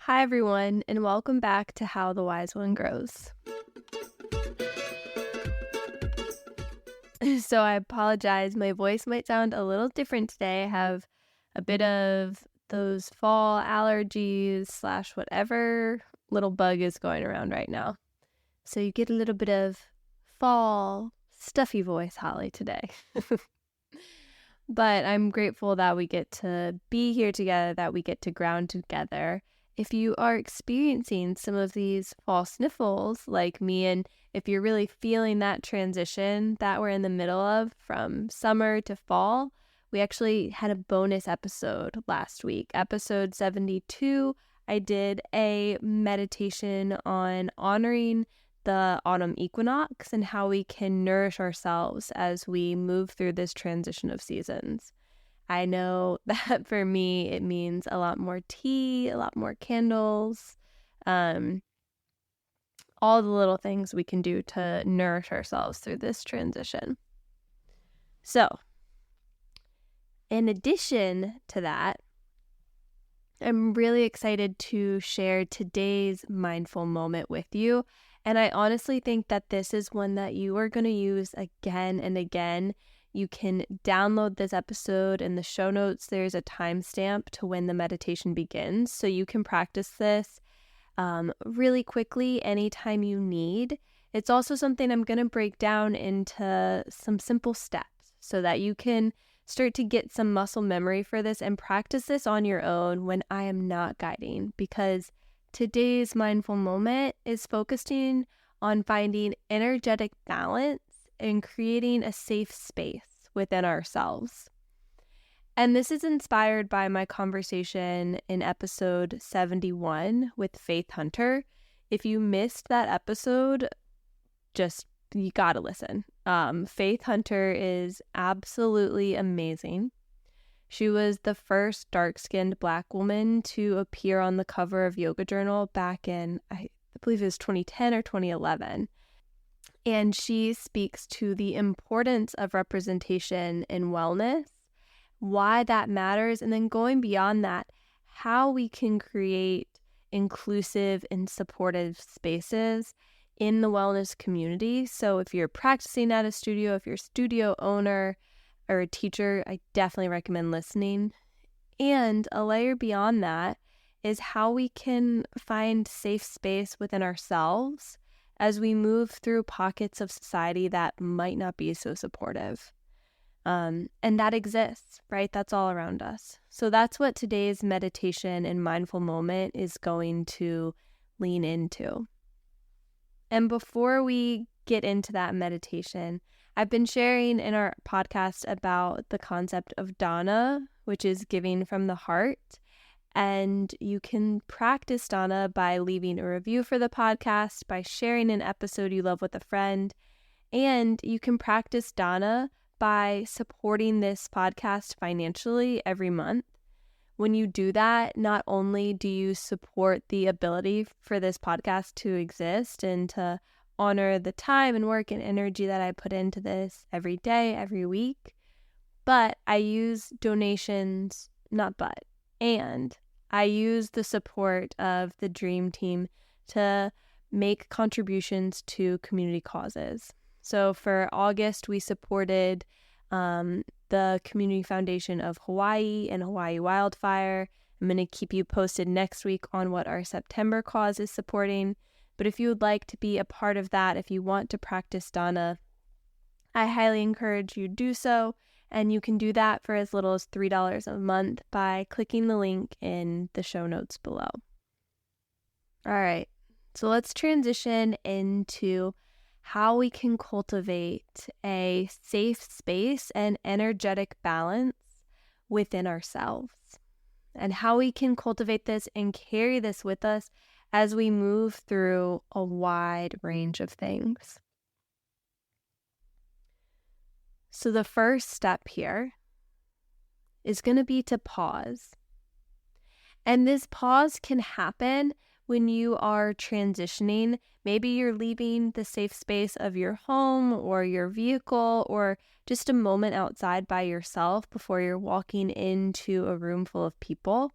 Hi, everyone, and welcome back to How the Wise One Grows. So I apologize. My voice might sound a little different today. I have a bit of those fall allergies / whatever little bug is going around right now. So you get a little bit of fall stuffy voice, Holly, today. But I'm grateful that we get to be here together, that we get to ground together. If you are experiencing some of these fall sniffles like me, and if you're really feeling that transition that we're in the middle of from summer to fall, we actually had a bonus episode last week, episode 72. I did a meditation on honoring the autumn equinox and how we can nourish ourselves as we move through this transition of seasons. I know that for me, it means a lot more tea, a lot more candles, all the little things we can do to nourish ourselves through this transition. So, in addition to that, I'm really excited to share today's mindful moment with you. And I honestly think that this is one that you are going to use again and again. You can download this episode in the show notes. There's a timestamp to when the meditation begins. So you can practice this really quickly anytime you need. It's also something I'm going to break down into some simple steps so that you can start to get some muscle memory for this and practice this on your own when I am not guiding, because today's mindful moment is focusing on finding energetic balance and creating a safe space within ourselves. And this is inspired by my conversation in episode 71 with Faith Hunter. If you missed that episode, you gotta listen. Faith Hunter is absolutely amazing. She was the first dark-skinned Black woman to appear on the cover of Yoga Journal back in, I believe it was 2010 or 2011. And she speaks to the importance of representation in wellness, why that matters, and then going beyond that, how we can create inclusive and supportive spaces in the wellness community. So if you're practicing at a studio, if you're a studio owner or a teacher, I definitely recommend listening. And a layer beyond that is how we can find safe space within ourselves as we move through pockets of society that might not be so supportive. And that exists, right? That's all around us. So that's what today's meditation and mindful moment is going to lean into. And before we get into that meditation, I've been sharing in our podcast about the concept of dana, which is giving from the heart. And you can practice dana by leaving a review for the podcast, by sharing an episode you love with a friend. And you can practice dana by supporting this podcast financially every month. When you do that, not only do you support the ability for this podcast to exist and to honor the time and work and energy that I put into this every day, every week, but I use donations, and I use the support of the Dream Team to make contributions to community causes. So for August, we supported the Community Foundation of Hawaii and Hawaii Wildfire. I'm going to keep you posted next week on what our September cause is supporting. But if you would like to be a part of that, if you want to practice dana, I highly encourage you to do so. And you can do that for as little as $3 a month by clicking the link in the show notes below. All right, so let's transition into how we can cultivate a safe space and energetic balance within ourselves, and how we can cultivate this and carry this with us as we move through a wide range of things. So the first step here is going to be to pause. And this pause can happen when you are transitioning. Maybe you're leaving the safe space of your home or your vehicle, or just a moment outside by yourself before you're walking into a room full of people.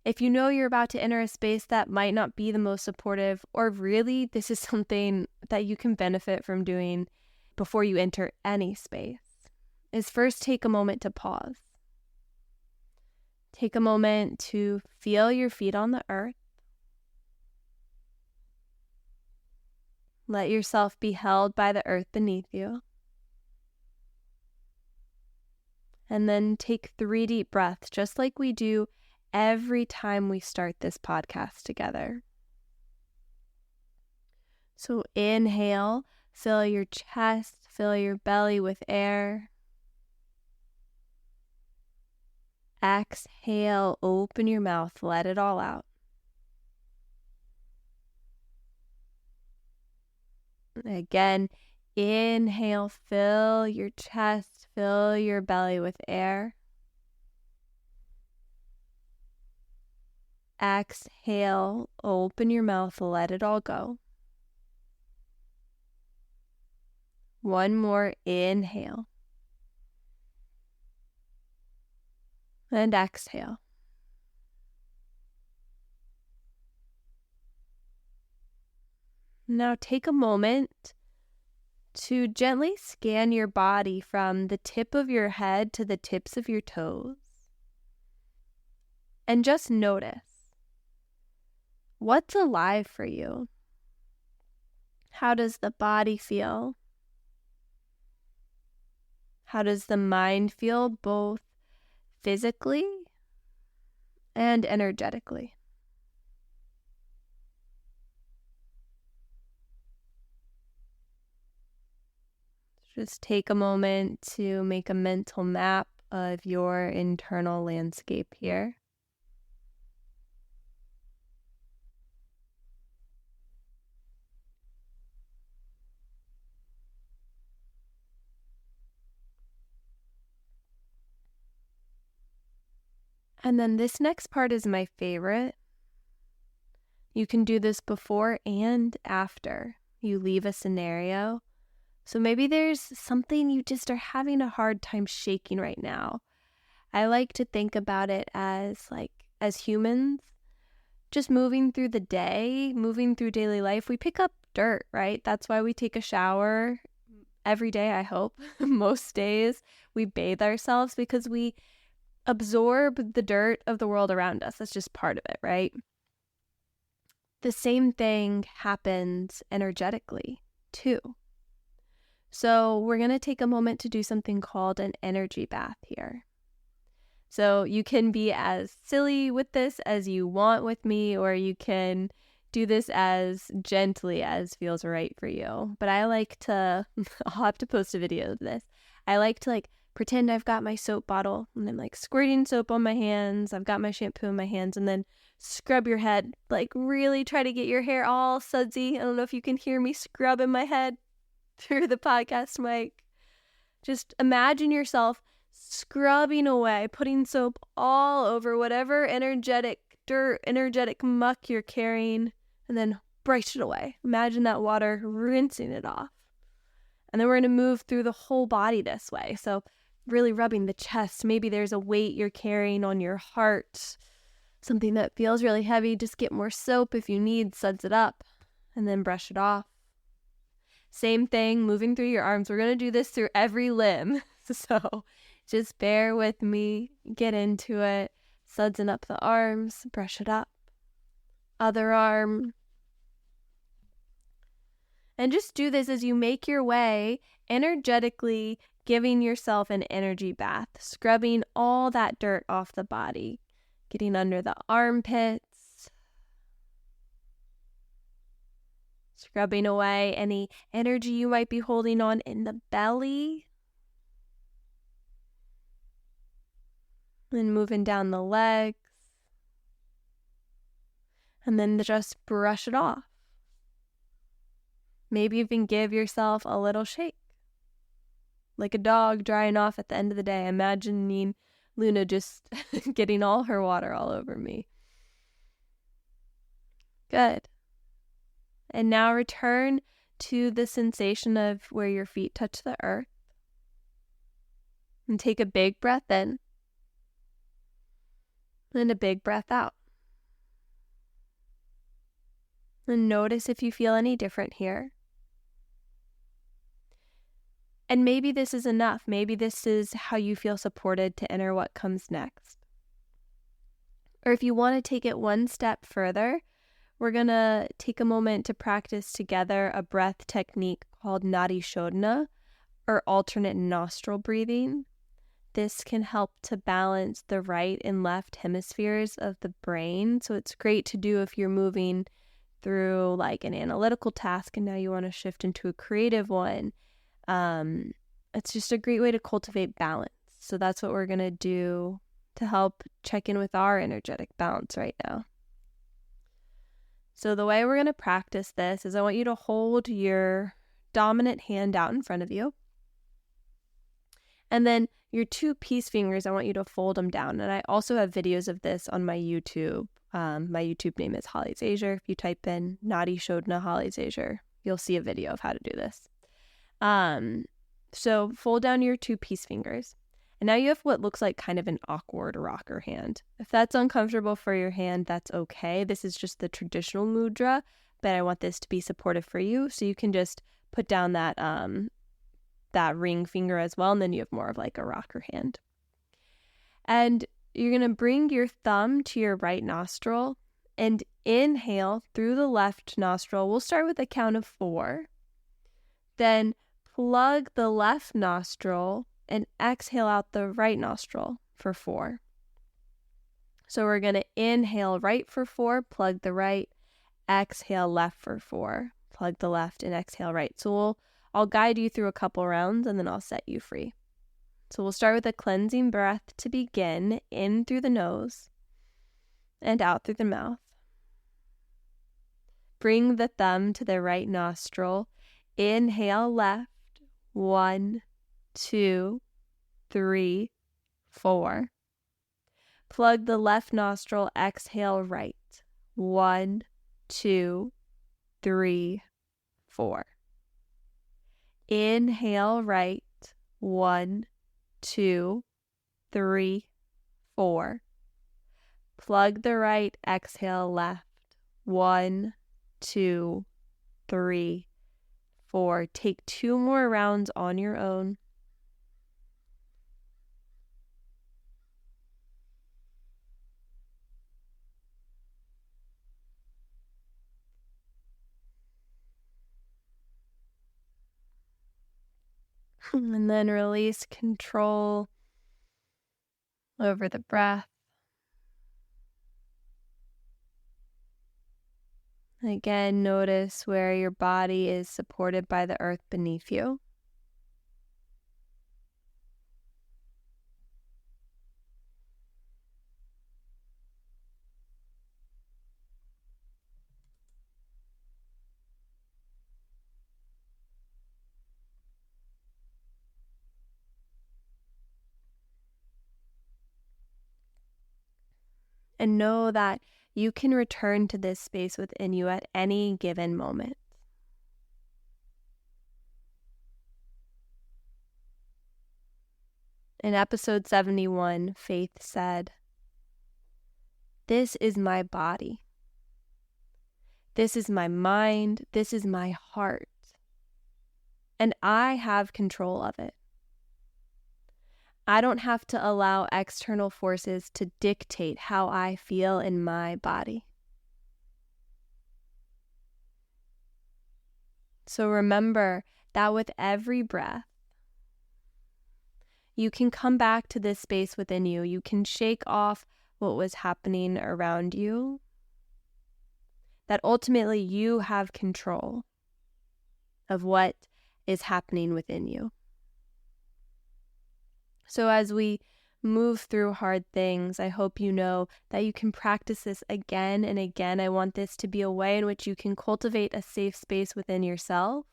If you know you're about to enter a space that might not be the most supportive, or really this is something that you can benefit from doing before you enter any space, is first take a moment to pause. Take a moment to feel your feet on the earth. Let yourself be held by the earth beneath you. And then take 3 deep breaths, just like we do every time we start this podcast together. So inhale, fill your chest, fill your belly with air. Exhale, open your mouth, let it all out. Again, inhale, fill your chest, fill your belly with air. Exhale, open your mouth, let it all go. One more inhale. And exhale. Now take a moment to gently scan your body from the tip of your head to the tips of your toes. And just notice, what's alive for you? How does the body feel? How does the mind feel, both physically and energetically? Just take a moment to make a mental map of your internal landscape here. And then this next part is my favorite. You can do this before and after you leave a scenario. So maybe there's something you just are having a hard time shaking right now. I like to think about it as humans, just moving through the day, moving through daily life, we pick up dirt, right? That's why we take a shower every day, I hope. Most days we bathe ourselves because we absorb the dirt of the world around us. That's just part of it, right? The same thing happens energetically too. So we're going to take a moment to do something called an energy bath here. So you can be as silly with this as you want with me, or you can do this as gently as feels right for you. But I like to, I'll have to post a video of this. I like to pretend I've got my soap bottle and I'm squirting soap on my hands. I've got my shampoo in my hands, and then scrub your head. Really try to get your hair all sudsy. I don't know if you can hear me scrubbing my head through the podcast mic. Just imagine yourself scrubbing away, putting soap all over whatever energetic dirt, energetic muck you're carrying, and then brush it away. Imagine that water rinsing it off. And then we're going to move through the whole body this way. So really rubbing the chest. Maybe there's a weight you're carrying on your heart, something that feels really heavy. Just get more soap if you need, suds it up, and then brush it off. Same thing, moving through your arms. We're going to do this through every limb. So just bear with me, get into it. Sudsing up the arms, brush it up. Other arm. And just do this as you make your way, energetically giving yourself an energy bath, scrubbing all that dirt off the body, getting under the armpits, scrubbing away any energy you might be holding on in the belly, and moving down the legs, and then just brush it off. Maybe even give yourself a little shake. Like a dog drying off at the end of the day, imagining Luna just getting all her water all over me. Good. And now return to the sensation of where your feet touch the earth. And take a big breath in. And a big breath out. And notice if you feel any different here. And maybe this is enough. Maybe this is how you feel supported to enter what comes next. Or if you want to take it one step further, we're going to take a moment to practice together a breath technique called nadi shodhana, or alternate nostril breathing. This can help to balance the right and left hemispheres of the brain. So it's great to do if you're moving through like an analytical task and now you want to shift into a creative one. It's just a great way to cultivate balance. So that's what we're going to do to help check in with our energetic balance right now. So the way we're going to practice this is I want you to hold your dominant hand out in front of you. And then your two peace fingers, I want you to fold them down. And I also have videos of this on my YouTube. My YouTube name is Holly's Asia. If you type in Nadi Shodhana Holly's Asia, you'll see a video of how to do this. So fold down your two peace fingers. And now you have what looks like kind of an awkward rocker hand. If that's uncomfortable for your hand, that's okay. This is just the traditional mudra, but I want this to be supportive for you. So you can just put down that ring finger as well, and then you have more of like a rocker hand. And you're going to bring your thumb to your right nostril and inhale through the left nostril. We'll start with a count of 4. Then plug the left nostril and exhale out the right nostril for 4. So we're going to inhale right for 4, plug the right, exhale left for 4, plug the left, and exhale right. So I'll guide you through a couple rounds and then I'll set you free. So we'll start with a cleansing breath to begin, in through the nose and out through the mouth. Bring the thumb to the right nostril. Inhale left. 1, 2, 3, 4. Plug the left nostril, exhale right. 1, 2, 3, 4. Inhale right. 1, 2, 3, 4. Plug the right, exhale left. 1, 2, 3, 4. Take 2 more rounds on your own. And then release control over the breath. Again, notice where your body is supported by the earth beneath you. And know that you can return to this space within you at any given moment. In episode 71, Faith said, "This is my body. This is my mind. This is my heart. And I have control of it. I don't have to allow external forces to dictate how I feel in my body." So remember that with every breath, you can come back to this space within you. You can shake off what was happening around you. That ultimately you have control of what is happening within you. So as we move through hard things, I hope you know that you can practice this again and again. I want this to be a way in which you can cultivate a safe space within yourself,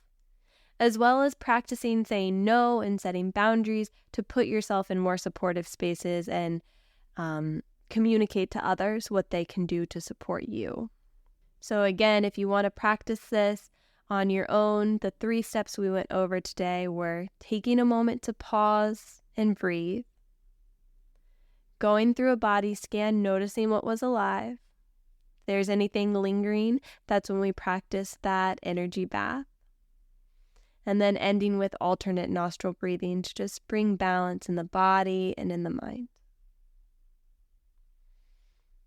as well as practicing saying no and setting boundaries to put yourself in more supportive spaces and communicate to others what they can do to support you. So again, if you want to practice this on your own, the 3 steps we went over today were taking a moment to pause and breathe, going through a body scan, noticing what was alive, there's anything lingering, that's when we practice that energy bath. And then ending with alternate nostril breathing to just bring balance in the body and in the mind.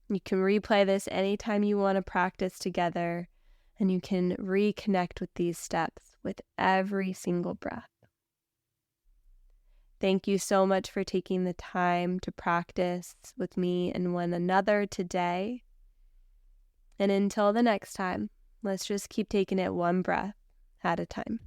You can replay this anytime you want to practice together, and you can reconnect with these steps with every single breath. Thank you so much for taking the time to practice with me and one another today. And until the next time, let's just keep taking it one breath at a time.